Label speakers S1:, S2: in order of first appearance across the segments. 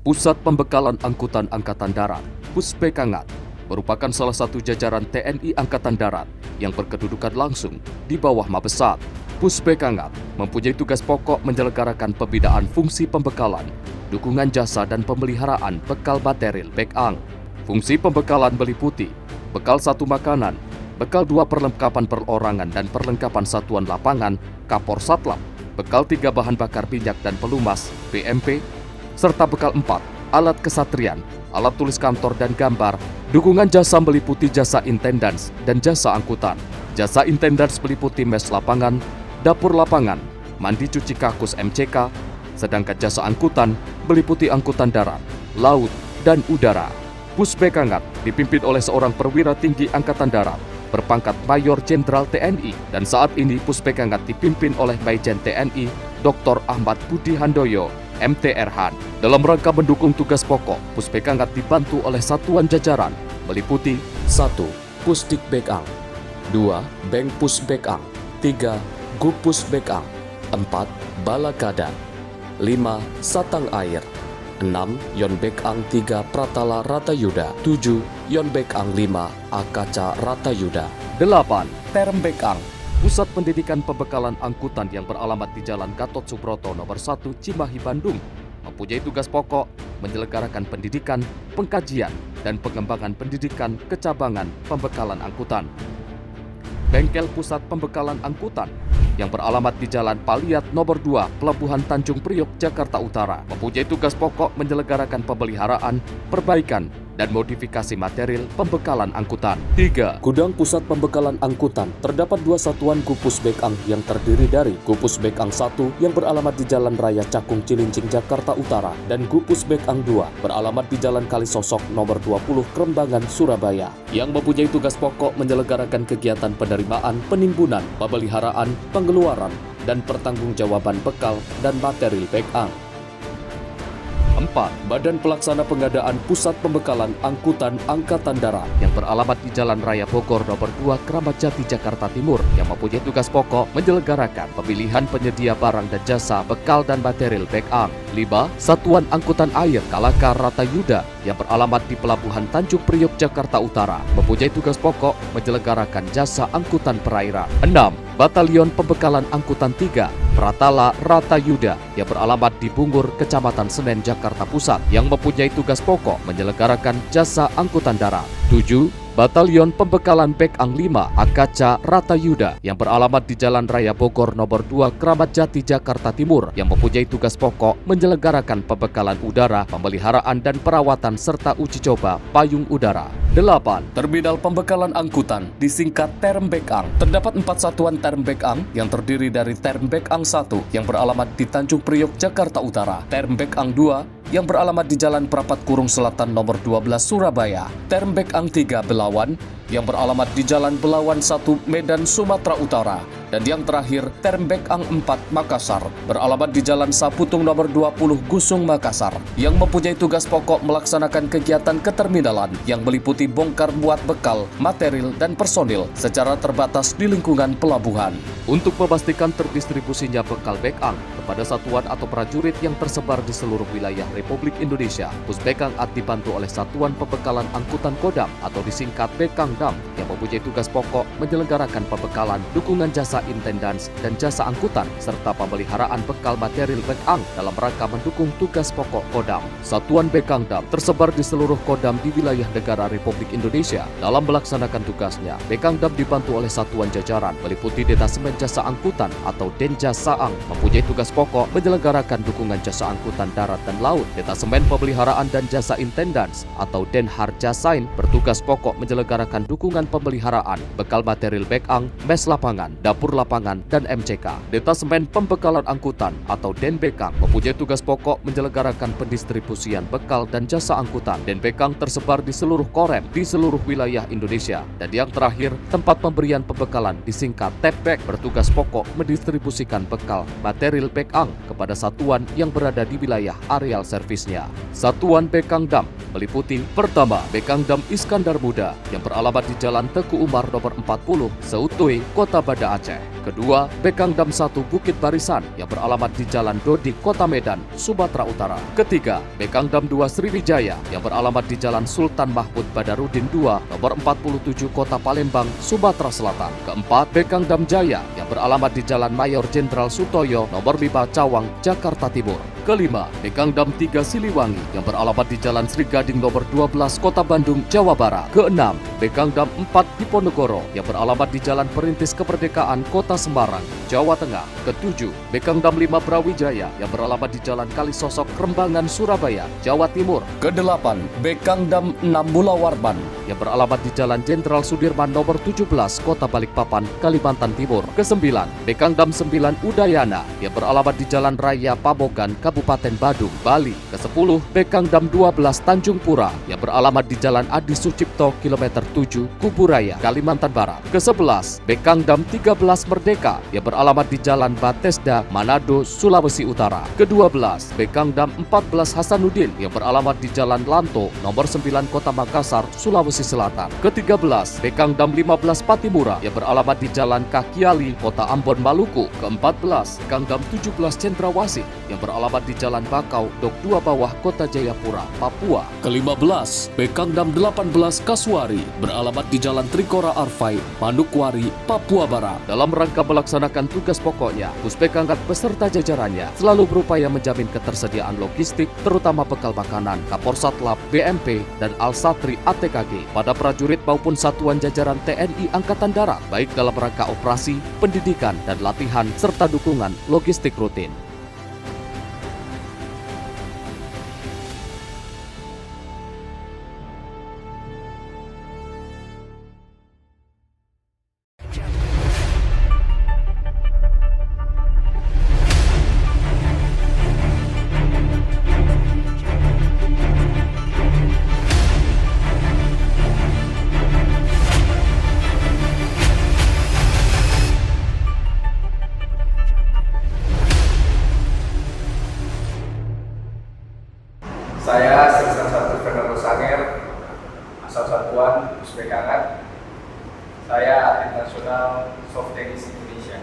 S1: Pusat Pembekalan Angkutan Angkatan Darat, Puspekangat, merupakan salah satu jajaran TNI Angkatan Darat yang berkedudukan langsung di bawah Mabesat. Puspekangat mempunyai tugas pokok menyelenggarakan pembinaan fungsi pembekalan, dukungan jasa dan pemeliharaan bekal material bekang. Fungsi pembekalan meliputi bekal 1 makanan, bekal 2 perlengkapan perorangan dan perlengkapan satuan lapangan, kapor satlap, bekal 3 bahan bakar minyak dan pelumas, BMP, serta bekal 4, alat kesatrian, alat tulis kantor dan gambar. Dukungan jasa meliputi jasa intendans dan jasa angkutan. Jasa intendans meliputi mes lapangan, dapur lapangan, mandi cuci kakus MCK, sedangkan jasa angkutan meliputi angkutan darat, laut, dan udara. Puspekangat dipimpin oleh seorang perwira tinggi Angkatan Darat berpangkat Mayor Jenderal TNI, dan saat ini Puspekangat dipimpin oleh Majen TNI Dr. Ahmad Budi Handoyo, MTRH. Dalam rangka mendukung tugas pokok, Puspekangat dibantu oleh satuan jajaran meliputi 1. Pusdik Bekang, 2. Beng Pusbekang, 3. Gupus Bekang, 4. Balakada, 5. Satang Air, 6. Yon Bekang 3 Pratala Ratayuda, 7. Yon Bekang 5 Akaca Ratayuda, 8. Term Bekang, Pusat Pendidikan Pembekalan Angkutan yang beralamat di Jalan Gatot Subroto nomor 1 Cimahi, Bandung, mempunyai tugas pokok menyelenggarakan pendidikan, pengkajian, dan pengembangan pendidikan kecabangan pembekalan angkutan. Bengkel Pusat Pembekalan Angkutan yang beralamat di Jalan Paliat nomor 2 Pelabuhan Tanjung Priok, Jakarta Utara, mempunyai tugas pokok menyelenggarakan pemeliharaan, perbaikan, dan modifikasi material pembekalan angkutan. 3. Gudang Pusat Pembekalan Angkutan. Terdapat 2 satuan Gupus Bekang yang terdiri dari Gupus Bekang 1 yang beralamat di Jalan Raya Cakung Cilincing, Jakarta Utara, dan Gupus Bekang 2 beralamat di Jalan Kalisosok nomor 20 Krembangan, Surabaya, yang mempunyai tugas pokok menyelenggarakan kegiatan penerimaan, penimbunan, pemeliharaan, pengeluaran, dan pertanggungjawaban bekal dan material bekang. 4. Badan Pelaksana Pengadaan Pusat Pembekalan Angkutan Angkatan Darat yang beralamat di Jalan Raya Bogor nomor 2 Kramat Jati, Jakarta Timur, yang mempunyai tugas pokok menyelenggarakan pemilihan penyedia barang dan jasa bekal dan material bekang. 5. Satuan Angkutan Air Kalaka Ratayuda yang beralamat di Pelabuhan Tanjung Priok, Jakarta Utara, mempunyai tugas pokok menyelenggarakan jasa angkutan perairan. 6. Batalion Pembekalan Angkutan 3 Pratala Ratayuda yang beralamat di Bungur, Kecamatan Senen, Jakarta Pusat, yang mempunyai tugas pokok menyelenggarakan jasa angkutan darat. 7. Batalion Pembekalan Bekang 5 Akaca Ratayuda yang beralamat di Jalan Raya Bogor nomor 2 Kramat Jati, Jakarta Timur, yang mempunyai tugas pokok menyelenggarakan pembekalan udara, pemeliharaan dan perawatan serta uji coba payung udara. 8. Terminal Pembekalan Angkutan disingkat Term Bekang. Terdapat 4 satuan Term Bekang yang terdiri dari Term Bekang 1 yang beralamat di Tanjung Priok, Jakarta Utara, Term Bekang 2 yang beralamat di Jalan Prapat Kurung Selatan nomor 12 Surabaya, Term Bekang 3 Belawan yang beralamat di Jalan Belawan 1 Medan, Sumatera Utara, dan yang terakhir Term Bekang 4 Makassar beralamat di Jalan Saputung nomor 20 Gusung, Makassar, yang mempunyai tugas pokok melaksanakan kegiatan keterminalan yang meliputi bongkar muat bekal, material, dan personil secara terbatas di lingkungan pelabuhan. Untuk memastikan terdistribusinya bekal bekang kepada satuan atau prajurit yang tersebar di seluruh wilayah Republik Indonesia, Puspekangat dibantu oleh Satuan Pembekalan Angkutan Kodam atau disingkat Bekangdam yang mempunyai tugas pokok menyelenggarakan pembekalan, dukungan jasa intendans dan jasa angkutan serta pemeliharaan bekal material bekang dalam rangka mendukung tugas pokok Kodam. Satuan Bekangdam tersebar di seluruh Kodam di wilayah negara Republik Indonesia. Dalam melaksanakan tugasnya, Bekangdam dibantu oleh satuan jajaran meliputi Detasemen Jasa Angkutan atau Denjasaang, mempunyai tugas pokok menyelenggarakan dukungan jasa angkutan darat dan laut. Detasemen Pemeliharaan dan Jasa Intendans atau Denharjasain bertugas pokok menyelenggarakan dukungan pemeliharaan, bekal material bekang, mes lapangan, dapur lapangan, dan MCK. Detasemen Pembekalan Angkutan atau Denbekang mempunyai tugas pokok menyelenggarakan pendistribusian bekal dan jasa angkutan. Denbekang tersebar di seluruh korem di seluruh wilayah Indonesia. Dan yang terakhir, tempat pemberian pembekalan disingkat Tepbek bertugas pokok mendistribusikan bekal material bekang kepada satuan yang berada di wilayah areal servisnya. Satuan Bekangdam meliputi pertama, Bekangdam Iskandar Muda yang beralamat di Jalan Teguh Umar nomor 40, Seutui, Kota Banda Aceh. Kedua, Bekangdam 1 Bukit Barisan yang beralamat di Jalan Dodi, Kota Medan, Sumatera Utara. Ketiga, Bekangdam 2 Sriwijaya yang beralamat di Jalan Sultan Mahmud Badarudin 2, nomor 47 Kota Palembang, Sumatera Selatan. Keempat, Bekangdam Jaya yang beralamat di Jalan Mayor Jenderal Sutoyo, nomor 5 Cawang, Jakarta Timur. Kelima, Bekangdam 3 Siliwangi yang beralamat di Jalan Sri Gading nomor 12 Kota Bandung, Jawa Barat. Keenam, Bekangdam 4 Diponegoro yang beralamat di Jalan Perintis Kemerdekaan Kota Semarang, Jawa Tengah. Ketujuh, Bekangdam 5 Brawijaya yang beralamat di Jalan Kalisosok, Rembangan, Surabaya, Jawa Timur. Kedelapan, Bekangdam 6 Mula Warman yang beralamat di Jalan Jenderal Sudirman nomor 17 Kota Balikpapan, Kalimantan Timur. Kesembilan, Bekangdam 9 Udayana yang beralamat di Jalan Raya Pamogan, Kabupaten Badung, Bali. Ke-10, Bekangdam 12 Tanjung Pura yang beralamat di Jalan Adi Sucipto kilometer 7 Kuburaya, Kalimantan Barat. Ke-11, Bekangdam 13 Merdeka yang beralamat di Jalan Batesda, Manado, Sulawesi Utara. Ke-12, Bekangdam 14 Hasanuddin yang beralamat di Jalan Lanto nomor 9 Kota Makassar, Sulawesi Selatan. Ke-13, Bekangdam 15 Patimura yang beralamat di Jalan Kakiali, Kota Ambon, Maluku. Ke-14, Bekangdam 17 Cendrawasih yang beralamat di Jalan Bakau, Dok 2 Bawah, Kota Jayapura, Papua. Ke-15, Bekangdam 18 Kasuari beralamat di Jalan Trikora Arfai, Manokwari, Papua Barat. Dalam rangka melaksanakan tugas pokoknya, Puspekangkat beserta jajarannya selalu berupaya menjamin ketersediaan logistik, terutama bekal makanan, Kaporsatlam, BMP, dan Al-Satri ATKG pada prajurit maupun satuan jajaran TNI Angkatan Darat, baik dalam rangka operasi, pendidikan, dan latihan, serta dukungan logistik rutin.
S2: Saya Sersan 1 Fernando Sanger, asal satuan Puspekangkat. Saya atlet nasional soft tennis Indonesia.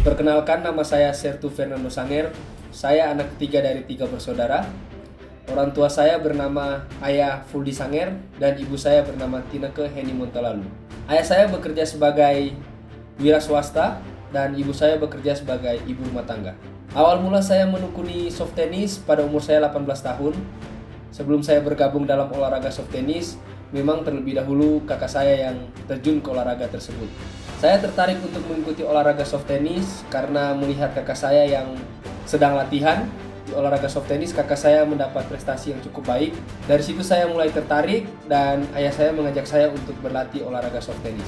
S3: Perkenalkan, nama saya Sertu Fernando Sanger. Saya anak ketiga dari 3 bersaudara. Orang tua saya bernama Ayah Fuldi Sanger dan ibu saya bernama Tineke Heni Montalalu. Ayah saya bekerja sebagai wira swasta dan ibu saya bekerja sebagai ibu rumah tangga. Awal mula saya menekuni soft tennis pada umur saya 18 tahun. Sebelum saya bergabung dalam olahraga soft tennis, memang terlebih dahulu kakak saya yang terjun ke olahraga tersebut. Saya tertarik untuk mengikuti olahraga soft tennis karena melihat kakak saya yang sedang latihan di olahraga soft tennis. Kakak saya mendapat prestasi yang cukup baik. Dari situ saya mulai tertarik dan ayah saya mengajak saya untuk berlatih olahraga soft tennis.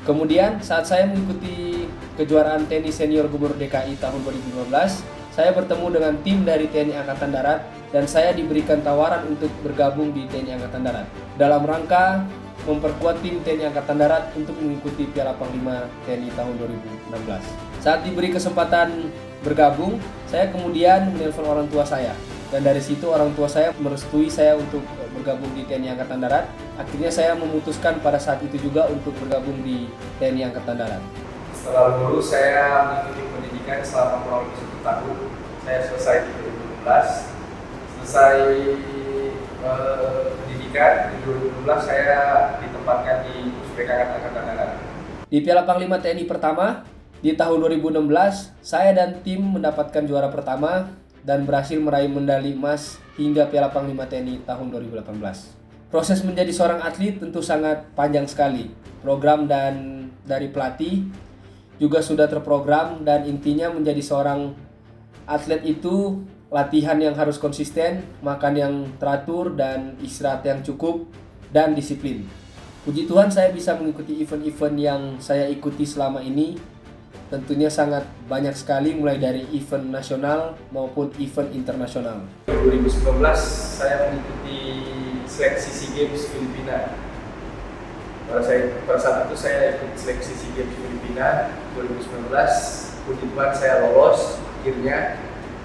S3: Kemudian saat saya mengikuti kejuaraan tenis senior Gubernur DKI tahun 2015, saya bertemu dengan tim dari TNI Angkatan Darat dan saya diberikan tawaran untuk bergabung di TNI Angkatan Darat dalam rangka memperkuat tim TNI Angkatan Darat untuk mengikuti Piala Panglima TNI tahun 2016. Saat diberi kesempatan bergabung, saya kemudian menelpon orang tua saya. Dan dari situ orang tua saya merestui saya untuk bergabung di TNI Angkatan Darat. Akhirnya saya memutuskan pada saat itu juga untuk bergabung di TNI Angkatan Darat.
S2: Setelah lulus, saya mengikuti pendidikan selama kurang lebih 1 tahun. Saya selesai di 2016. Selesai pendidikan, di 2012 saya ditempatkan di Puspekangkat Angkatan Darat.
S3: Di Piala Panglima TNI pertama, di tahun 2016, saya dan tim mendapatkan juara pertama dan berhasil meraih medali emas hingga Piala Panglima TNI tahun 2018. Proses menjadi seorang atlet tentu sangat panjang sekali. Program dan dari pelatih juga sudah terprogram dan intinya menjadi seorang atlet itu latihan yang harus konsisten, makan yang teratur, dan istirahat yang cukup, dan disiplin. Puji Tuhan saya bisa mengikuti event-event yang saya ikuti selama ini. tentunya sangat banyak sekali, mulai dari event nasional maupun event internasional.
S2: 2019 saya mengikuti seleksi SEA Games Filipina. Pada saat itu saya ikut seleksi SEA Games Filipina 2019. Puji Tuhan saya lolos. Akhirnya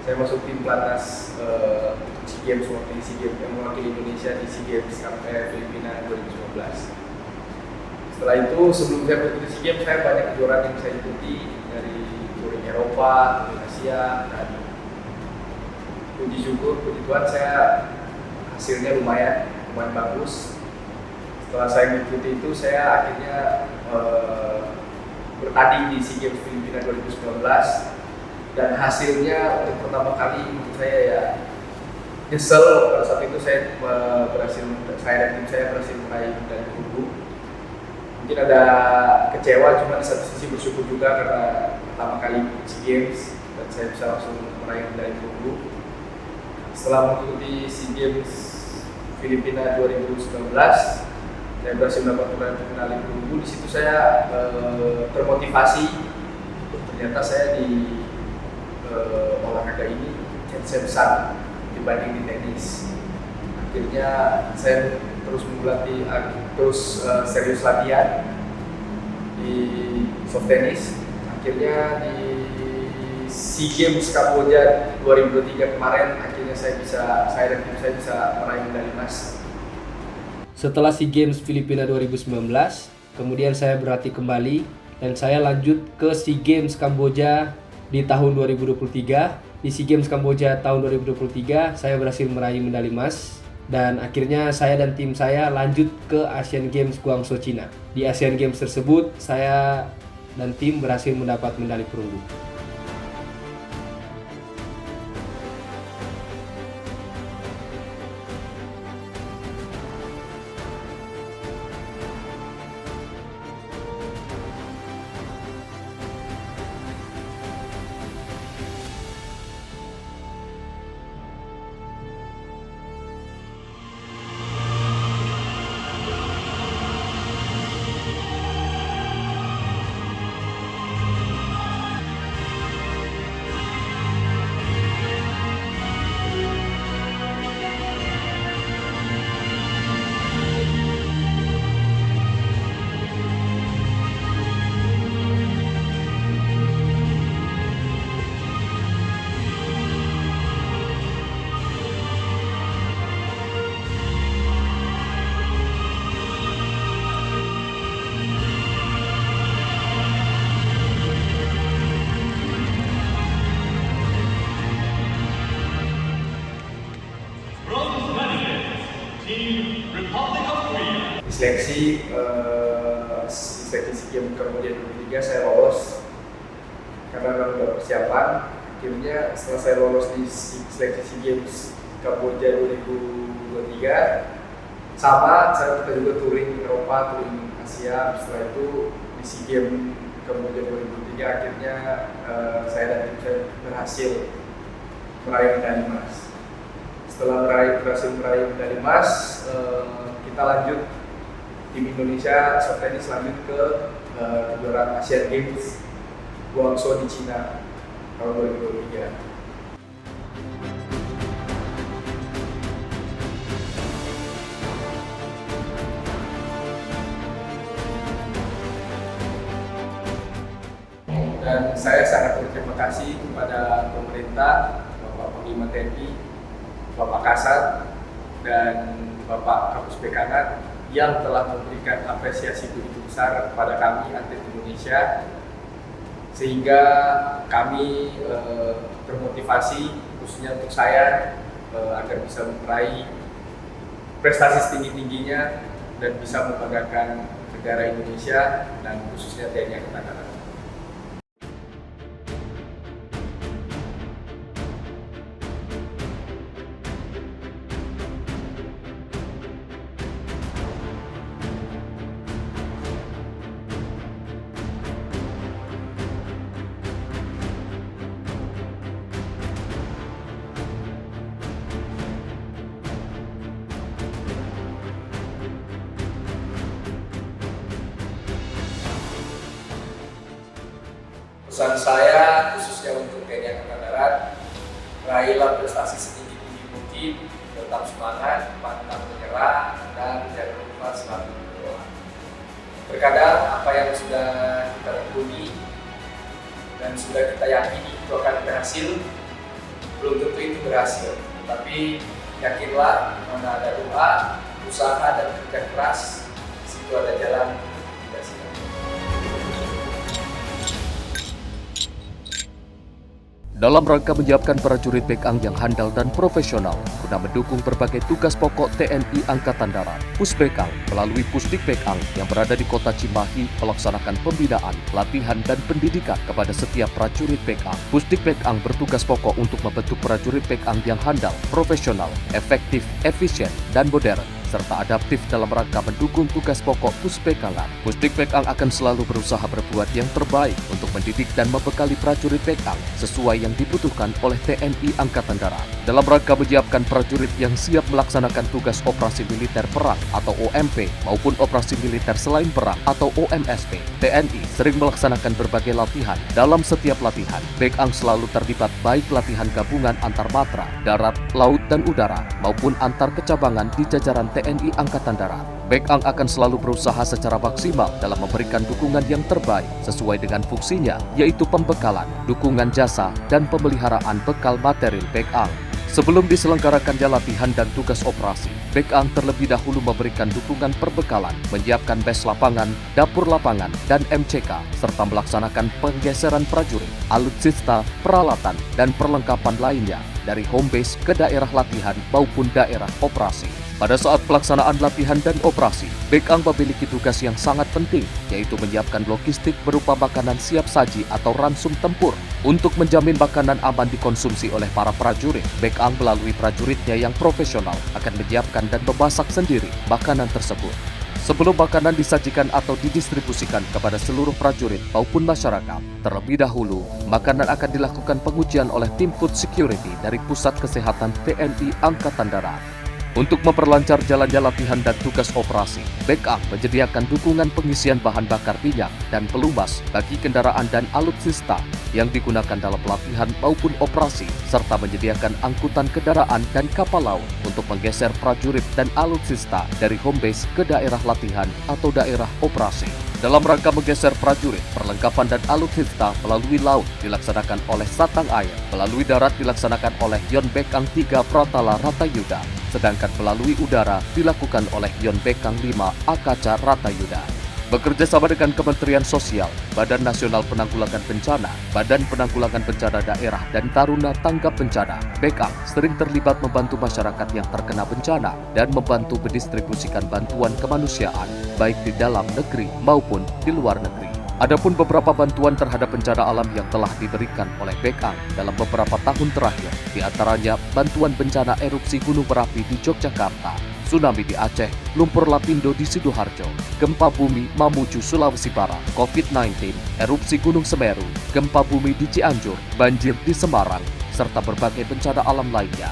S2: saya masuk tim pelatnas SEA Games, mewakili SEA Games, yang mewakili Indonesia di SEA Games Filipina 2019. Setelah itu, sebelum saya mengikuti SEA Games, saya banyak kejuaraan yang saya ikuti dari touring Eropa, touring Asia, dan puji syukur, puji Tuhan saya hasilnya lumayan bagus. Setelah saya mengikuti itu, saya akhirnya bertanding di SEA Games Filipina 2019, dan hasilnya untuk pertama kali menurut saya ya nyesel. Pada saat itu saya dan tim saya berhasil meraih medali perunggu. Mungkin ada kecewa, cuma di satu sisi bersyukur juga karena pertama kali SEA Games dan saya bisa langsung meraih medali perunggu. Setelah mengikuti SEA Games Filipina 2019, saya berhasil mendapat medali perunggu. Di situ saya termotivasi. Ternyata saya di olahraga ini chance besar dibanding di tenis. Akhirnya saya terus serius latihan di soft tennis. Akhirnya di SEA Games Kamboja 2023 kemarin, akhirnya saya dan tim saya bisa meraih medali emas.
S3: Setelah SEA Games Filipina 2019, kemudian saya berlatih kembali dan saya lanjut ke SEA Games Kamboja di tahun 2023. Di SEA Games Kamboja tahun 2023, saya berhasil meraih medali emas. Dan akhirnya saya dan tim saya lanjut ke Asian Games Guangzhou, Cina. Di Asian Games tersebut, saya dan tim berhasil mendapat medali perunggu.
S2: Seleksi SEA Games Kamboja 2023 saya lolos karena memang sudah persiapan. Akhirnya setelah saya lolos di seleksi SEA Games Kamboja 2023, kita juga touring Eropa, touring Asia. Setelah itu di SEA Games Kamboja 2023 akhirnya saya dan tim saya berhasil meraih medali emas. Setelah berhasil meraih medali emas, kita lanjut, tim Indonesia soft tennis lanjut ke kejuaraan Asian Games Guangzhou di Cina tahun 2023. Dan saya sangat berterima kasih kepada pemerintah, Bapak Panglima TNI, Bapak Kasat, dan Bapak Kapus Pekanat yang telah memberikan apresiasi begitu besar kepada kami atlet Indonesia, sehingga kami termotivasi, khususnya untuk saya, agar bisa meraih prestasi setinggi-tingginya dan bisa membanggakan negara Indonesia dan khususnya TNI Angkatan Darat. Pesan saya khususnya untuk TNI Angkatan Darat, raihlah prestasi setinggi-tinggi mungkin, tetap semangat, pantang menyerah, dan jangan lupa selalu berdoa. Terkadang apa yang sudah kita tekuni dan sudah kita yakini itu akan berhasil, belum tentu itu berhasil. Tapi yakinlah, mana ada doa, usaha dan kerja keras, di situ ada jalan.
S1: Dalam rangka menyiapkan prajurit Baekang yang handal dan profesional guna mendukung berbagai tugas pokok TNI Angkatan Darat, Pusbekang melalui Pusdik Baekang yang berada di kota Cimahi melaksanakan pembinaan, pelatihan, dan pendidikan kepada setiap prajurit Baekang. Pusdik Baekang bertugas pokok untuk membentuk prajurit Baekang yang handal, profesional, efektif, efisien, dan modern, serta adaptif dalam rangka mendukung tugas pokok Pusbekangan. Pusdik Baekang akan selalu berusaha berbuat yang terbaik untuk mendidik dan membekali prajurit Baekang sesuai yang dibutuhkan oleh TNI Angkatan Darat. Dalam rangka menyiapkan prajurit yang siap melaksanakan tugas operasi militer perang atau OMP maupun operasi militer selain perang atau OMSP, TNI sering melaksanakan berbagai latihan. Dalam setiap latihan, Baekang selalu terlibat baik latihan gabungan antar matra, darat, laut, dan udara maupun antar kecabangan di jajaran TNI Angkatan Darat. Baekang akan selalu berusaha secara maksimal dalam memberikan dukungan yang terbaik sesuai dengan fungsinya, yaitu pembekalan, dukungan jasa, dan pemeliharaan bekal material Baekang. Sebelum diselenggarakannya latihan dan tugas operasi, Baekang terlebih dahulu memberikan dukungan perbekalan, menyiapkan bes lapangan, dapur lapangan, dan MCK, serta melaksanakan penggeseran prajurit, alutsista, peralatan, dan perlengkapan lainnya dari home base ke daerah latihan maupun daerah operasi. Pada saat pelaksanaan latihan dan operasi, Baekang memiliki tugas yang sangat penting, yaitu menyiapkan logistik berupa makanan siap saji atau ransum tempur. Untuk menjamin makanan aman dikonsumsi oleh para prajurit, Baekang melalui prajuritnya yang profesional akan menyiapkan dan memasak sendiri makanan tersebut. Sebelum makanan disajikan atau didistribusikan kepada seluruh prajurit maupun masyarakat, terlebih dahulu, makanan akan dilakukan pengujian oleh tim Food Security dari Pusat Kesehatan TNI Angkatan Darat. Untuk memperlancar jalannya latihan dan tugas operasi, Baekang menyediakan dukungan pengisian bahan bakar minyak dan pelumas bagi kendaraan dan alutsista yang digunakan dalam pelatihan maupun operasi, serta menyediakan angkutan kendaraan dan kapal laut untuk menggeser prajurit dan alutsista dari home base ke daerah latihan atau daerah operasi. Dalam rangka menggeser prajurit, perlengkapan dan alutsista melalui laut dilaksanakan oleh Satang Air, melalui darat dilaksanakan oleh Yon Baekang 3 Pratala Ratayuda, sedangkan melalui udara dilakukan oleh Yon Baekang 5 Akaca Ratayuda. Bekerja sama dengan Kementerian Sosial, Badan Nasional Penanggulangan Bencana, Badan Penanggulangan Bencana Daerah, dan Taruna Tanggap Bencana, Baekang sering terlibat membantu masyarakat yang terkena bencana dan membantu mendistribusikan bantuan kemanusiaan, baik di dalam negeri maupun di luar negeri. Adapun beberapa bantuan terhadap bencana alam yang telah diberikan oleh Baekang dalam beberapa tahun terakhir, di antaranya bantuan bencana erupsi gunung berapi di Yogyakarta, tsunami di Aceh, lumpur lapindo di Sidoarjo, gempa bumi Mamuju Sulawesi Barat, COVID-19, erupsi Gunung Semeru, gempa bumi di Cianjur, banjir di Semarang, serta berbagai bencana alam lainnya.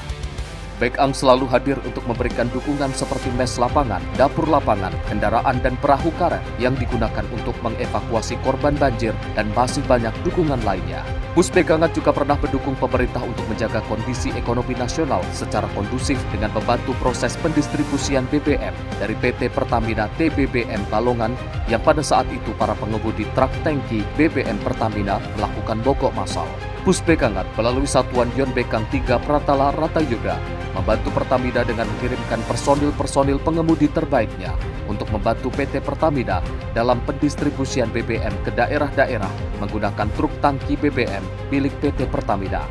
S1: Baekang selalu hadir untuk memberikan dukungan seperti mes lapangan, dapur lapangan, kendaraan dan perahu karet yang digunakan untuk mengevakuasi korban banjir dan masih banyak dukungan lainnya. Pusbekangan juga pernah mendukung pemerintah untuk menjaga kondisi ekonomi nasional secara kondusif dengan membantu proses pendistribusian BBM dari PT Pertamina TBBM Balongan yang pada saat itu para pengemudi truk tangki BBM Pertamina melakukan mogok massal. Pusbekangan melalui satuan Yon Baekang 3 Pratala Ratayuda membantu Pertamina dengan mengirimkan personil-personil pengemudi terbaiknya untuk membantu PT Pertamina dalam pendistribusian BBM ke daerah-daerah menggunakan truk tangki BBM milik PT Pertamina.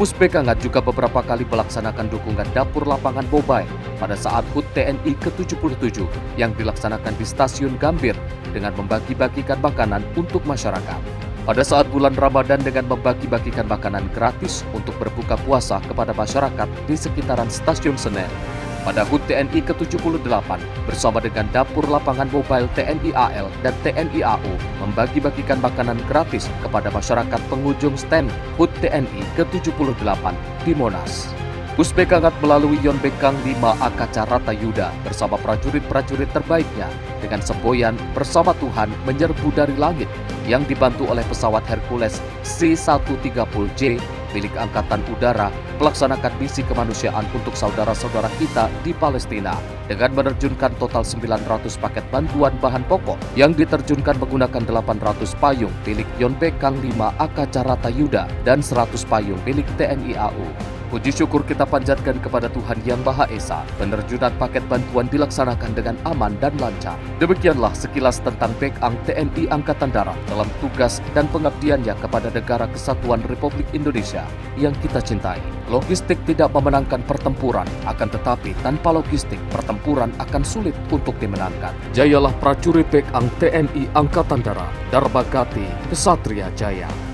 S1: Pusbekangan juga beberapa kali melaksanakan dukungan dapur lapangan mobile pada saat HUT TNI ke-77 yang dilaksanakan di Stasiun Gambir dengan membagi-bagikan makanan untuk masyarakat. Pada saat bulan Ramadan dengan membagi-bagikan makanan gratis untuk berbuka puasa kepada masyarakat di sekitaran Stasiun Senen. Pada HUT TNI ke-78 bersama dengan dapur lapangan mobile TNI AL dan TNI AU membagi-bagikan makanan gratis kepada masyarakat pengunjung stand HUT TNI ke-78 di Monas. Puspekangat melalui Yonbekang 5 Akaca Ratayuda bersama prajurit-prajurit terbaiknya dengan semboyan bersama Tuhan menyerbu dari langit yang dibantu oleh pesawat Hercules C-130J milik Angkatan Udara melaksanakan misi kemanusiaan untuk saudara-saudara kita di Palestina dengan menerjunkan total 900 paket bantuan bahan pokok yang diterjunkan menggunakan 800 payung milik Yonbekang 5 Akaca Ratayuda dan 100 payung milik TNI AU. Puji syukur kita panjatkan kepada Tuhan Yang Maha Esa, penerjunan paket bantuan dilaksanakan dengan aman dan lancar. Demikianlah sekilas tentang Bekang TNI Angkatan Darat dalam tugas dan pengabdiannya kepada Negara Kesatuan Republik Indonesia yang kita cintai. Logistik tidak memenangkan pertempuran, akan tetapi tanpa logistik pertempuran akan sulit untuk dimenangkan. Jayalah prajurit Bekang TNI Angkatan Darat, Dharma Gati, Kesatria Jaya.